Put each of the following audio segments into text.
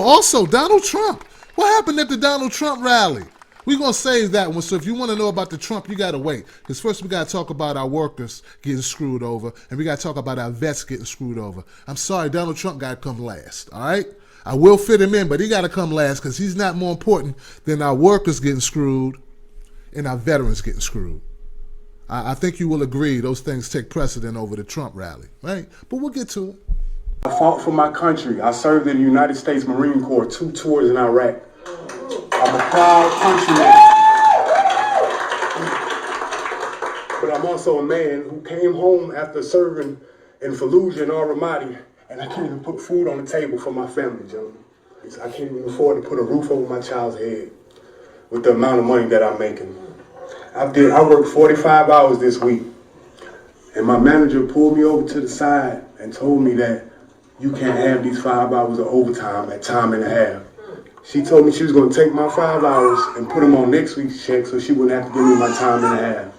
Oh, also, Donald Trump. What happened at the Donald Trump rally? We're going to save that one. So if you want to know about the Trump, you got to wait. Because first we got to talk about our workers getting screwed over. And we got to talk about our vets getting screwed over. I'm sorry, Donald Trump got to come last. All right? I will fit him in, but he got to come last because he's not more important than our workers getting screwed and our veterans getting screwed. I think you will agree those things take precedent over the Trump rally, right? But we'll get to it. I fought for my country. I served in the United States Marine Corps, 2 tours in Iraq. I'm a proud countryman. But I'm also a man who came home after serving in Fallujah and Al-Ramadi, and I can't even put food on the table for my family, gentlemen. I can't even afford to put a roof over my child's head with the amount of money that I'm making. I worked 45 hours this week, and my manager pulled me over to the side and told me that you can't have these 5 hours of overtime at time and a half. She told me she was going to take my 5 hours and put them on next week's check so she wouldn't have to give me my time and a half.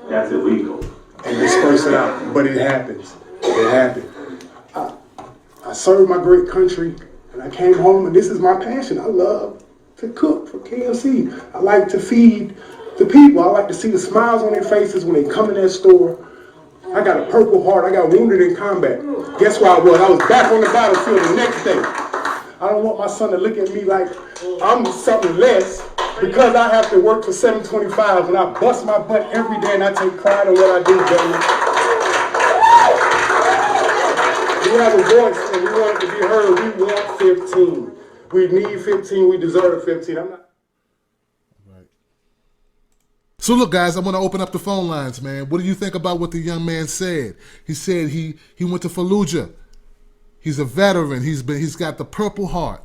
That's illegal. And disperse it out, but it happens. It happened. I served my great country, and I came home, and this is my passion. I love to cook for KFC. I like to feed the people. I like to see the smiles on their faces when they come in that store. I got a Purple Heart. I got wounded in combat. Guess where I was? I was back on the battlefield the next day. I don't want my son to look at me like I'm something less because I have to work for $7.25 and I bust my butt every day and I take pride in what I do, gentlemen. We have a voice and we want it to be heard. We want 15. We need 15. We deserve 15. I'm not. So look, guys, I want to open up the phone lines, man. What do you think about what the young man said? He said he went to Fallujah. He's a veteran. He's got the Purple Heart.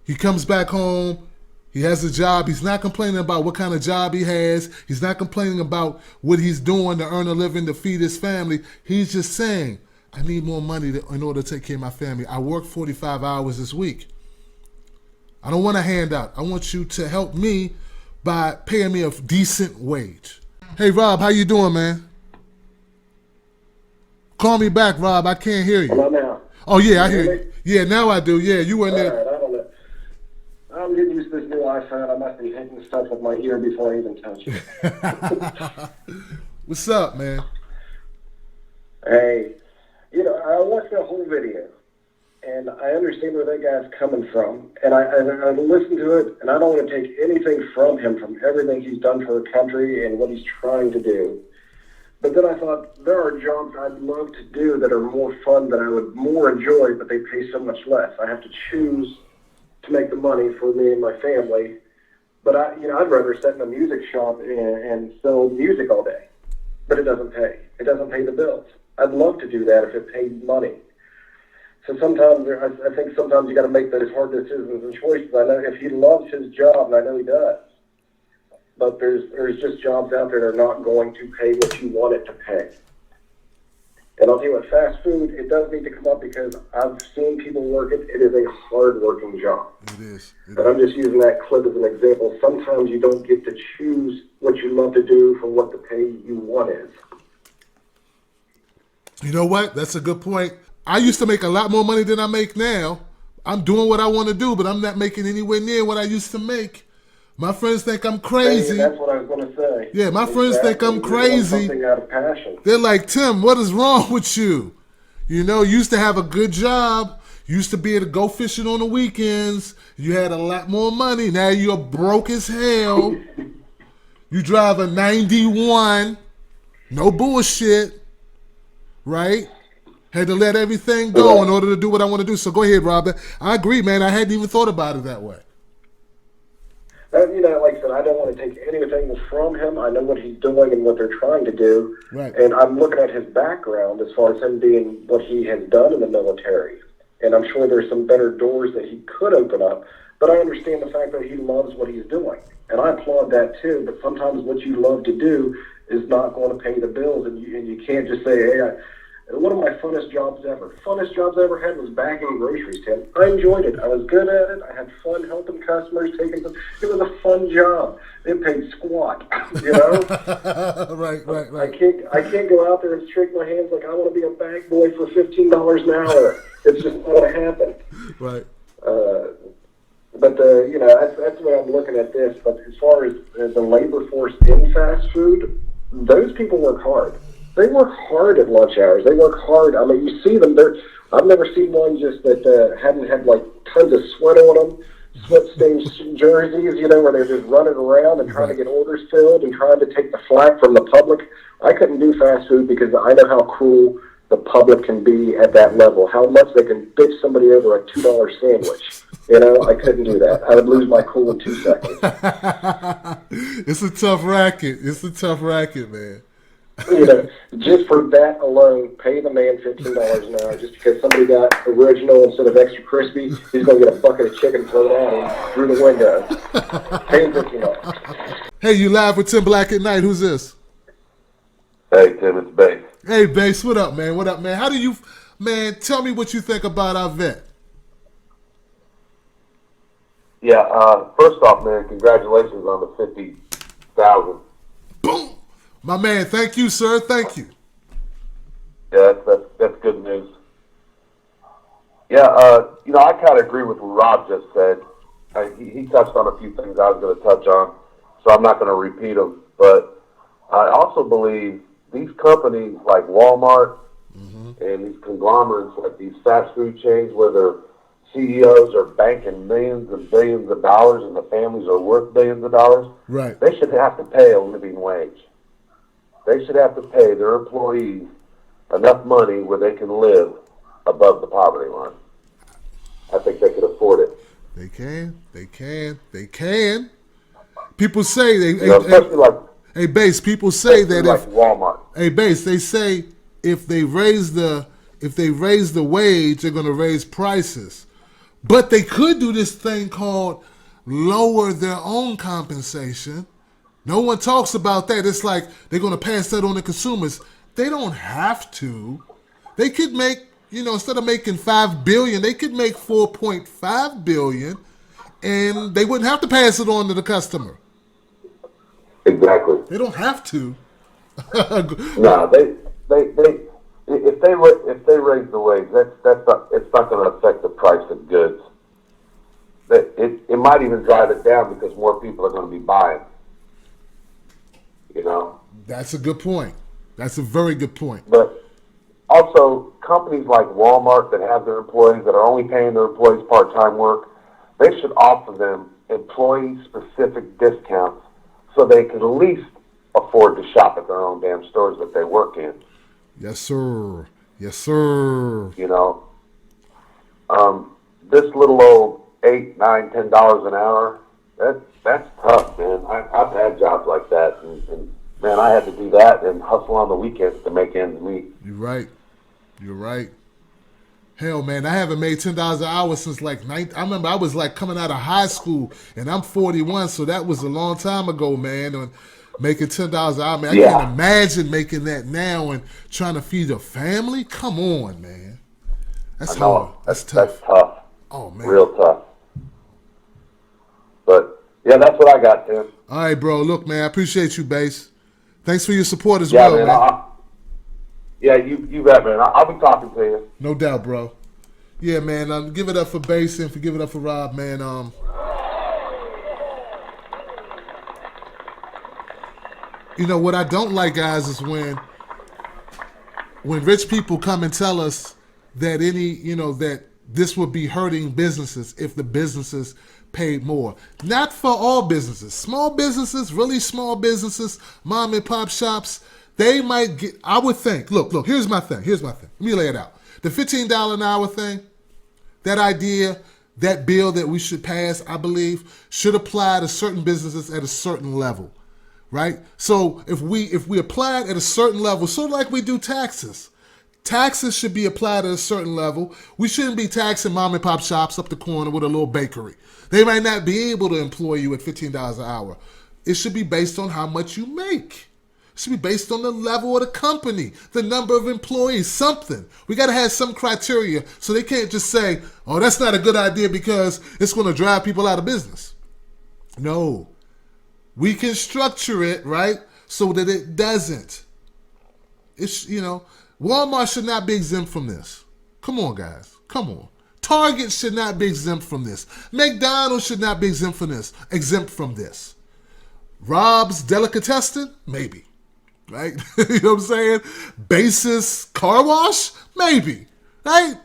He comes back home. He has a job. He's not complaining about what kind of job he has. He's not complaining about what he's doing to earn a living to feed his family. He's just saying, I need more money in order to take care of my family. I work 45 hours this week. I don't want a handout. I want you to help me by paying me a decent wage. Hey, Rob, how you doing, man? Call me back, Rob. I can't hear you. Hello now. Oh, yeah, I hear you. Yeah, now I do. Yeah, you weren't there. All right, I don't know. I'm getting used to this new iPhone. I must be hitting stuff with my ear before I even touch it. What's up, man? Hey, I watched the whole video, and I understand where that guy's coming from, and I listened to it, and I don't want to take anything from him, from everything he's done for the country and what he's trying to do. But then I thought, there are jobs I'd love to do that are more fun, that I would more enjoy, but they pay so much less. I have to choose to make the money for me and my family. But I'd rather sit in a music shop and sell music all day. But it doesn't pay. It doesn't pay the bills. I'd love to do that if it paid money. So sometimes, I think sometimes you got to make those hard decisions and choices. I know if he loves his job, and I know he does, but there's just jobs out there that are not going to pay what you want it to pay. And I'll tell you what, fast food, it does need to come up because I've seen people work it. It is a hard-working job. It is. But I'm just using that clip as an example. Sometimes you don't get to choose what you love to do for what the pay you want is. You know what? That's a good point. I used to make a lot more money than I make now. I'm doing what I want to do, but I'm not making anywhere near what I used to make. My friends think I'm crazy. Hey, that's what I was going to say. Yeah, my friends think I'm crazy. Something out of passion. They're like, Tim, what is wrong with you? You used to have a good job. You used to be able to go fishing on the weekends. You had a lot more money. Now you're broke as hell. You drive a 91. No bullshit. Right? Had to let everything go in order to do what I want to do. So go ahead, Robert. I agree, man. I hadn't even thought about it that way. Like I said, I don't want to take anything from him. I know what he's doing and what they're trying to do. Right. And I'm looking at his background as far as him being what he has done in the military. And I'm sure there's some better doors that he could open up. But I understand the fact that he loves what he's doing. And I applaud that too. But sometimes what you love to do is not going to pay the bills. And you can't just say, hey, one of my funnest jobs ever. Funnest jobs I ever had was bagging groceries, Tim. I enjoyed it. I was good at it. I had fun helping customers, taking them. It was a fun job. It paid squat, Right. I can't go out there and shake my hands like I want to be a bag boy for $15 an hour. It's just not going to happen. Right. but that's the way I'm looking at this. But as far as the labor force in fast food, those people work hard. They work hard at lunch hours. They work hard. I mean, you see them. I've never seen one just that hadn't had like tons of sweat on them, sweat-stained jerseys, where they're just running around and trying to get orders filled and trying to take the flack from the public. I couldn't do fast food because I know how cruel the public can be at that level, how much they can bitch somebody over a $2 sandwich. I couldn't do that. I would lose my cool in 2 seconds. It's a tough racket. It's a tough racket, man. Just for that alone, pay the man $15 an hour just because somebody got original instead of extra crispy. He's going to get a bucket of chicken thrown at him through the window. Pay him $15. Hey, you live with Tim Black at Night. Who's this? Hey, Tim, it's Bass. Hey, Bass, what up, man? What up, man? How do you, man, tell me what you think about our vet. Yeah, first off, man, congratulations on the 50,000. Boom! My man, thank you, sir. Thank you. Yeah, that's good news. Yeah, I kind of agree with what Rob just said. He touched on a few things I was going to touch on, so I'm not going to repeat them. But I also believe these companies like Walmart and these conglomerates like these fast food chains where their CEOs are banking millions and billions of dollars and the families are worth billions of dollars, right? They should have to pay a living wage. They should have to pay their employees enough money where they can live above the poverty line. I think they could afford it. They can. They can. They can. People say they. Especially like. Hey, Bass, people say that like if Walmart. Hey, Bass, they say if they raise the wage, they're going to raise prices. But they could do this thing called lower their own compensation. No one talks about that. It's like they're going to pass that on to consumers. They don't have to. They could make, instead of making $5 billion, they could make $4.5 billion, and they wouldn't have to pass it on to the customer. Exactly. They don't have to. No, if they raise the wage, it's not going to affect the price of goods. It might even drive it down because more people are going to be buying. That's a good point. That's a very good point. But also, companies like Walmart that have their employees that are only paying their employees part-time work, they should offer them employee-specific discounts so they can at least afford to shop at their own damn stores that they work in. Yes, sir. Yes, sir. This little old $8, $9, $10 an hour, that's tough, man. I've had jobs like that, and man, I had to do that and hustle on the weekends to make ends meet. You're right. You're right. Hell, man, I haven't made $10 an hour since I remember I was like coming out of high school, and I'm 41, so that was a long time ago, man. And making $10 an hour, man, I can't imagine making that now and trying to feed a family. Come on, man. That's hard. That's tough. That's tough. Oh, man. Real tough. But yeah, that's what I got, Tim. All right, bro. Look, man, I appreciate you, Bass. Thanks for your support as well, man. You bet, man. I'll be talking to you. No doubt, bro. Yeah, man. Give it up for Bass and give it up for Rob, man. What I don't like, guys, is when rich people come and tell us that that this would be hurting businesses if the businesses paid more. Not for all businesses. Small businesses, really small businesses, mom and pop shops, they might get, I would think, look, here's my thing. Let me lay it out. The $15 an hour thing, that idea, that bill that we should pass, I believe, should apply to certain businesses at a certain level, right? So if we apply it at a certain level, sort of like we do taxes, taxes should be applied at a certain level. We shouldn't be taxing mom and pop shops up the corner with a little bakery. They might not be able to employ you at $15 an hour. It should be based on how much you make. It should be based on the level of the company, the number of employees, something. We got to have some criteria so they can't just say, oh, that's not a good idea because it's going to drive people out of business. No. We can structure it, right, so that it doesn't. It's, Walmart should not be exempt from this. Come on, guys. Come on. Target should not be exempt from this. McDonald's should not be exempt from this. Rob's Delicatessen? Maybe. Right? You know what I'm saying? Basis Car Wash? Maybe. Right?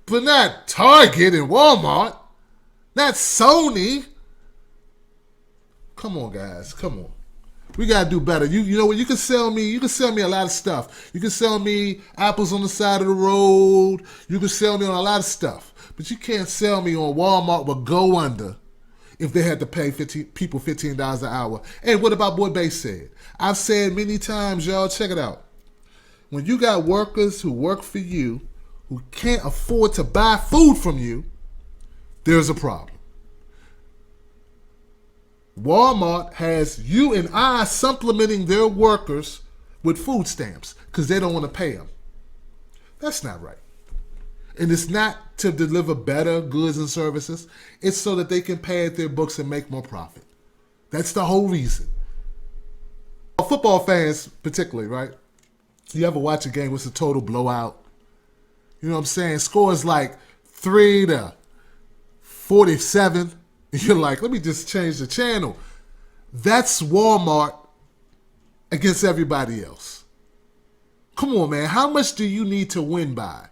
But not Target and Walmart. Not Sony. Come on, guys. Come on. We gotta do better. You know what? You can sell me a lot of stuff. You can sell me apples on the side of the road. You can sell me on a lot of stuff. But you can't sell me on Walmart will go under if they had to pay people $15 an hour. And what about what Bay said? I've said many times, y'all, check it out. When you got workers who work for you who can't afford to buy food from you, there's a problem. Walmart has you and I supplementing their workers with food stamps because they don't want to pay them. That's not right. And it's not to deliver better goods and services. It's so that they can pad their books and make more profit. That's the whole reason. Football fans particularly, right? You ever watch a game with a total blowout? You know what I'm saying? Scores like 3-47. You're like, let me just change the channel. That's Walmart against everybody else. Come on, man. How much do you need to win by